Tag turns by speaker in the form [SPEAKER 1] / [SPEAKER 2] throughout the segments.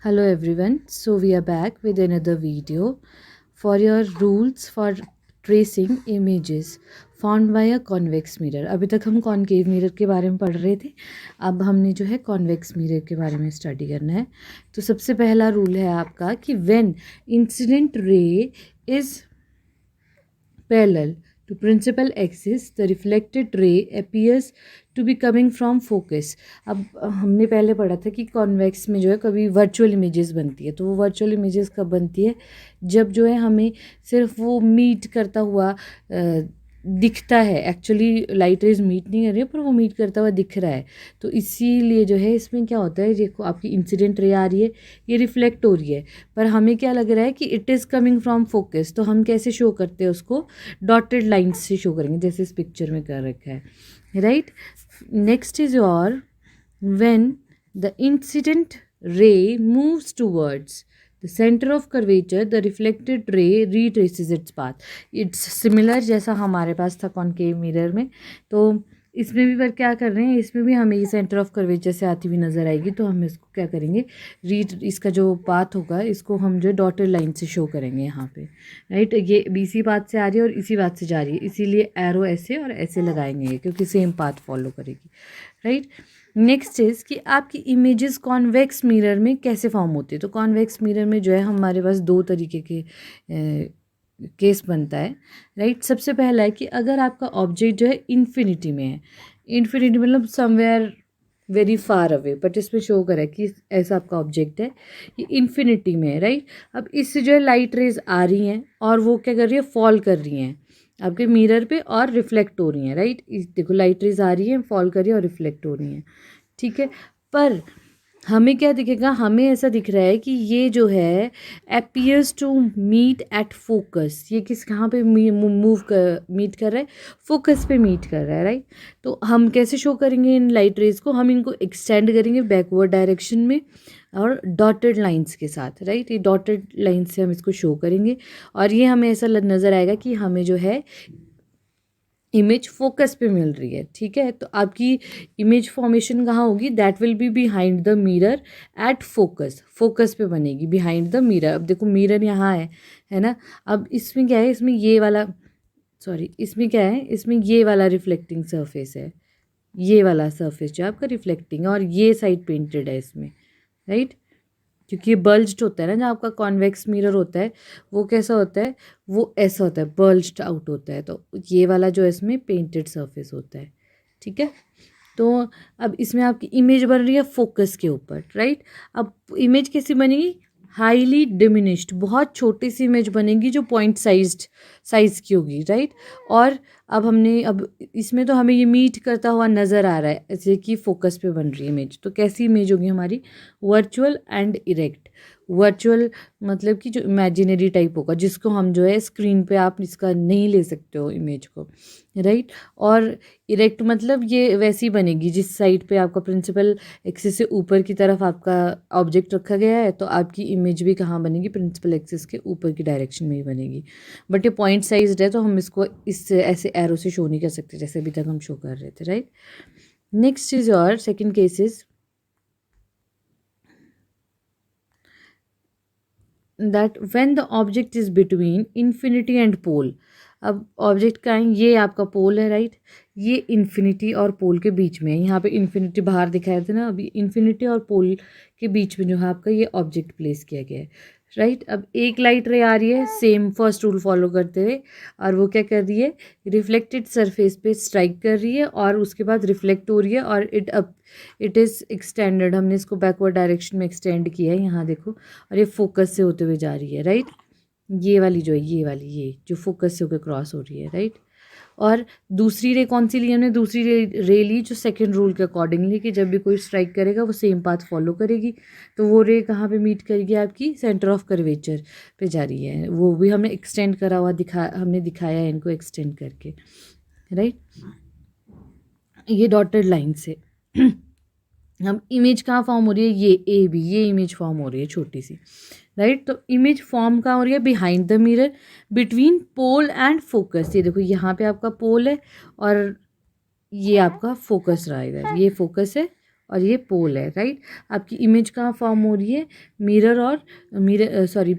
[SPEAKER 1] Hello everyone, so we are back with another video for your rules for tracing images found by a convex mirror. अभी तक हम concave mirror के बारे में पढ़ रहे थे, अब हमने जो है कॉन्वेक्स मिरर के बारे में स्टडी करना है। तो सबसे पहला रूल है आपका कि when incident ray is parallel to principal axis the reflected ray appears to be coming from focus। अब हमने पहले पढ़ा था कि कॉन्वेक्स में जो है कभी वर्चुअल इमेजेस बनती है, तो वो वर्चुअल इमेजेस कब बनती है, जब जो है हमें सिर्फ वो मीट करता हुआ दिखता है। एक्चुअली लाइट रेज मीट नहीं कर रही है पर वो मीट करता हुआ दिख रहा है। तो इसीलिए जो है इसमें क्या होता है, देखो आपकी इंसिडेंट रे आ रही है, ये रिफ्लेक्ट हो रही है, पर हमें क्या लग रहा है कि it is coming from focus. तो हम कैसे शो करते हैं उसको, डॉटेड लाइन्स से शो करेंगे जैसे इस पिक्चर में कर रखा है, right. Next is your when the incident ray moves towards the center of curvature the reflected ray retraces its path। it's similar जैसा हमारे पास था कॉन्केव मिरर में, तो इसमें भी पर क्या कर रहे हैं, इसमें भी हमें ये सेंटर ऑफ कर्वेचर से आती हुई नज़र आएगी। तो हम इसको क्या करेंगे, इसका जो पाथ होगा इसको हम जो डॉटेड लाइन से शो करेंगे यहाँ पे, राइट। ये इसी पाथ से आ रही है और इसी पाथ से जा रही है, इसीलिए एरो ऐसे और ऐसे लगाएंगे क्योंकि सेम पाथ फॉलो करेगी, राइट। नेक्स्ट इज़ कि आपकी इमेजेस कॉन्वेक्स मिरर में कैसे फॉर्म होती है। तो कॉन्वेक्स मिरर में जो है हमारे पास दो तरीके के केस बनता है, राइट। सबसे पहला है कि अगर आपका ऑब्जेक्ट जो है इन्फिनिटी में है, इन्फिनिटी मतलब somewhere very far away, but इसमें शो करा है कि ऐसा आपका ऑब्जेक्ट है, ये इन्फिनिटी में है, राइट। अब इससे जो है लाइट रेज आ रही हैं और वो क्या कर रही है, फॉल कर रही हैं आपके मिरर पे और रिफ्लेक्ट हो रही हैं, राइट। देखो लाइट रेज आ रही है, फॉल कर रही है और रिफ्लेक्ट हो रही हैं, ठीक है। पर हमें क्या दिखेगा, हमें ऐसा दिख रहा है कि ये जो है appears to meet at focus, ये किस कहाँ पे मीट कर रहा है, फोकस पे मीट कर रहा है, राइट। तो हम कैसे शो करेंगे इन लाइट रेज को, हम इनको एक्सटेंड करेंगे बैकवर्ड डायरेक्शन में और डॉटेड लाइंस के साथ, राइट। ये डॉटेड लाइन से हम इसको शो करेंगे और ये हमें ऐसा नज़र आएगा कि हमें जो है इमेज फोकस पे मिल रही है, ठीक है। तो आपकी इमेज फॉर्मेशन कहाँ होगी, that will be behind the mirror at focus, focus पे बनेगी बिहाइंड द मिरर। अब देखो मिरर यहाँ है ना। अब इसमें क्या है, इसमें ये वाला इसमें क्या है, इसमें ये वाला रिफ्लेक्टिंग सरफेस है, ये वाला सरफेस जो आपका रिफ्लेक्टिंग है और ये साइड पेंटेड है इसमें, राइट। क्योंकि ये बल्ज्ड होता है ना, जो आपका कॉन्वेक्स मिरर होता है वो कैसा होता है, वो ऐसा होता है, बल्ज्ड आउट होता है। तो ये वाला जो है इसमें पेंटेड सरफेस होता है, ठीक है। तो अब इसमें आपकी इमेज बन रही है फोकस के ऊपर, राइट। अब इमेज कैसी बनेगी, हाईली डिमिनिश्ड, बहुत छोटी सी इमेज बनेगी जो पॉइंट साइज की होगी, राइट। और अब इसमें तो हमें ये मीट करता हुआ नज़र आ रहा है ऐसे कि फोकस पे बन रही है इमेज। तो कैसी इमेज होगी हमारी, वर्चुअल एंड इरेक्ट। वर्चुअल मतलब कि जो इमेजिनरी टाइप होगा, जिसको हम जो है स्क्रीन पे आप इसका नहीं ले सकते हो इमेज को, राइट। और इरेक्ट मतलब ये वैसी बनेगी जिस साइड पे आपका प्रिंसिपल एक्सिस से ऊपर की तरफ आपका ऑब्जेक्ट रखा गया है, तो आपकी इमेज भी कहाँ बनेगी, प्रिंसिपल एक्सिस के ऊपर की डायरेक्शन में ही बनेगी। बट ये पॉइंट साइज्ड है तो हम इसको इस ऐसे एरो से शो नहीं कर सकते जैसे अभी तक हम शो कर रहे थे, राइट। नेक्स्ट इज और second case is that when the object is between infinity and pole। अब ऑब्जेक्ट का है, ये आपका पोल है, राइट। ये इन्फिनिटी और पोल के बीच में है, यहाँ पे इन्फिनिटी बाहर दिखाए थे ना, अभी इन्फिनिटी और पोल के बीच में जो है आपका ये ऑब्जेक्ट प्लेस किया गया है, राइट। अब एक लाइट रे आ रही है सेम फर्स्ट रूल फॉलो करते हुए, और वो क्या कर रही है, रिफ्लेक्टेड सरफेस पे स्ट्राइक कर रही है और उसके बाद रिफ्लेक्ट हो रही है और इट इज़ एक्सटेंडेड, हमने इसको बैकवर्ड डायरेक्शन में एक्सटेंड किया है, यहाँ देखो, और ये फोकस से होते हुए जा रही है, राइट। ये वाली जो है, ये जो फोकस से होकर क्रॉस हो रही है, राइट। और दूसरी रे कौन सी ली हमने, दूसरी रे ली जो सेकंड रूल के अकॉर्डिंगली, कि जब भी कोई स्ट्राइक करेगा वो सेम पाथ फॉलो करेगी। तो वो रे कहाँ पे मीट करेगी, आपकी सेंटर ऑफ कर्वेचर पे जा रही है, वो भी हमने एक्सटेंड करा हुआ हमने दिखाया है इनको एक्सटेंड करके, राइट। ये डॉटेड लाइन से हम इमेज कहाँ फॉर्म हो रही है, ये ए बी, ये इमेज फॉर्म हो रही है छोटी सी, राइट। तो इमेज फॉर्म कहाँ हो रही है, behind the mirror between pole and focus. ये देखो यहाँ पे आपका पोल है और ये आपका फोकस रहा इधर, ये फोकस है और ये पोल है, राइट। आपकी इमेज कहाँ फॉर्म हो रही है,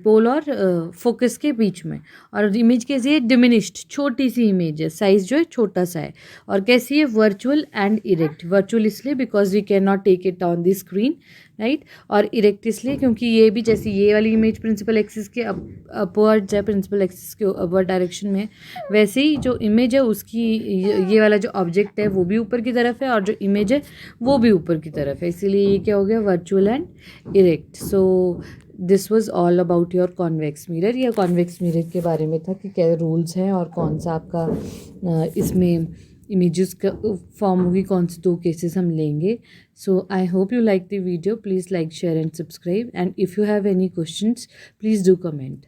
[SPEAKER 1] पोल और फोकस के बीच में। और इमेज कैसी है, डिमिनिश्ड, छोटी सी इमेज है, साइज जो है छोटा सा है। और कैसी है, वर्चुअल एंड इरेक्ट। वर्चुअल इसलिए because we can not take it on the screen, right. और इरेक्ट इसलिए क्योंकि ये भी जैसे ये वाली इमेज प्रिंसिपल एक्सिस के अपवर्ड्स है, प्रिंसिपल एक्सिस के अपवर्ड डायरेक्शन में, वैसे ही जो इमेज है उसकी ये वाला जो ऑब्जेक्ट है वो भी ऊपर की तरफ है और जो इमेज है वो भी ऊपर की तरफ है, इसीलिए ये क्या हो गया, virtual and erect. So this was all about your convex mirror. या कॉन्वेक्स मिरर के बारे में था कि क्या रूल्स हैं और कौन सा आपका इसमें इमेजेस का फॉर्म होगी, कौन से 2 केसेस हम लेंगे। So I hope you like the video. Please like, share and subscribe, and if you have any questions please do comment.